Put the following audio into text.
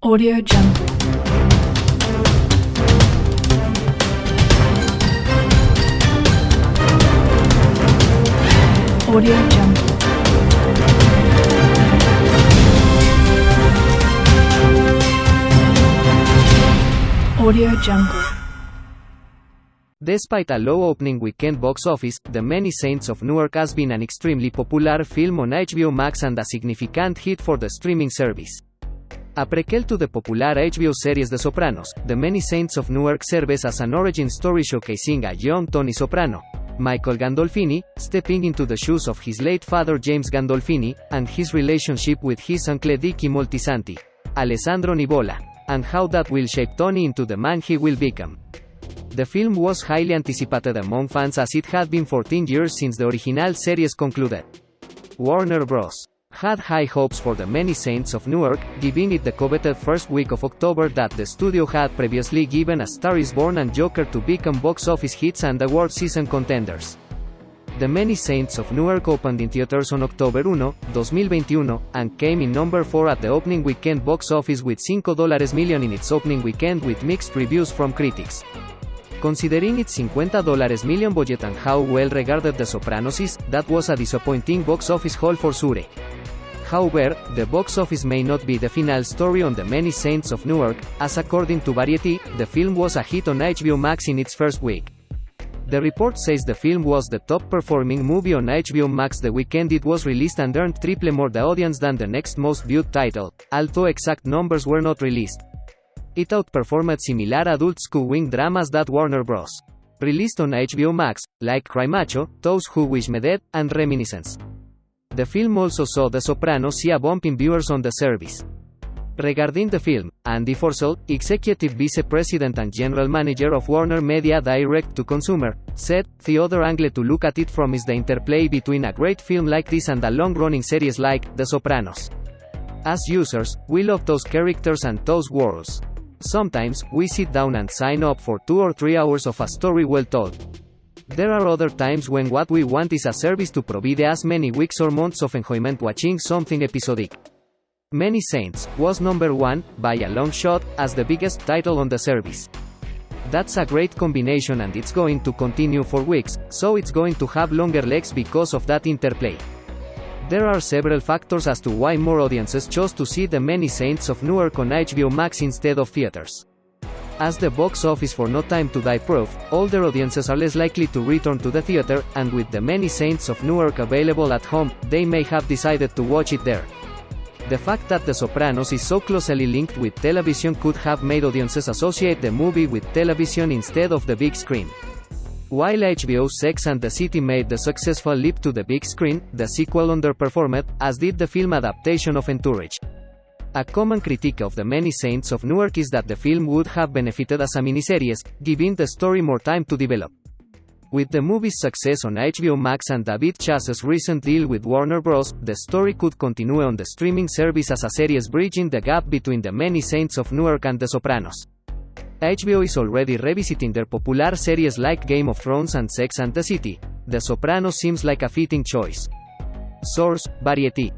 Audio Jungle. Audio Jungle. Audio Jungle. Despite a low opening weekend box office, The Many Saints of Newark has been an extremely popular film on HBO Max and a significant hit for the streaming service. A prequel to the popular HBO series The Sopranos, The Many Saints of Newark serves as an origin story showcasing a young Tony Soprano, Michael Gandolfini, stepping into the shoes of his late father James Gandolfini, and his relationship with his uncle Dicky Moltisanti, Alessandro Nivola, and how that will shape Tony into the man he will become. The film was highly anticipated among fans as it had been 14 years since the original series concluded. Warner Bros. Had high hopes for The Many Saints of Newark, giving it the coveted first week of October that the studio had previously given A Star is Born and Joker to become box office hits and award season contenders. The Many Saints of Newark opened in theaters on October 1, 2021, and came in number 4 at the opening weekend box office with $5 million in its opening weekend with mixed reviews from critics. Considering its $50 million budget and how well regarded The Sopranos is, that was a disappointing box office haul for Sure. However, the box office may not be the final story on The Many Saints of Newark, as according to Variety, the film was a hit on HBO Max in its first week. The report says the film was the top-performing movie on HBO Max the weekend it was released and earned triple more the audience than the next most viewed title, although exact numbers were not released. It outperformed similar adult school-wing dramas that Warner Bros. Released on HBO Max, like Cry Macho, Those Who Wish Me Dead, and Reminiscence. The film also saw The Sopranos see a bump in viewers on the service. Regarding the film, Andy Forssell, Executive Vice President and General Manager of Warner Media Direct to Consumer, said, "The other angle to look at it from is the interplay between a great film like this and a long-running series like The Sopranos. As users, we love those characters and those worlds. Sometimes, we sit down and sign up for 2 or 3 hours of a story well told. There are other times when what we want is a service to provide as many weeks or months of enjoyment watching something episodic." Many Saints was number 1, by a long shot, as the biggest title on the service. That's a great combination and it's going to continue for weeks, so it's going to have longer legs because of that interplay. There are several factors as to why more audiences chose to see The Many Saints of Newark on HBO Max instead of theaters. As the box office for No Time to Die proved, older audiences are less likely to return to the theater, and with The Many Saints of Newark available at home, they may have decided to watch it there. The fact that The Sopranos is so closely linked with television could have made audiences associate the movie with television instead of the big screen. While HBO's Sex and the City made the successful leap to the big screen, the sequel underperformed, as did the film adaptation of Entourage. A common critique of The Many Saints of Newark is that the film would have benefited as a miniseries, giving the story more time to develop. With the movie's success on HBO Max and David Chase's recent deal with Warner Bros., the story could continue on the streaming service as a series bridging the gap between The Many Saints of Newark and The Sopranos. HBO is already revisiting their popular series like Game of Thrones and Sex and the City. The Sopranos seems like a fitting choice. Source: Variety.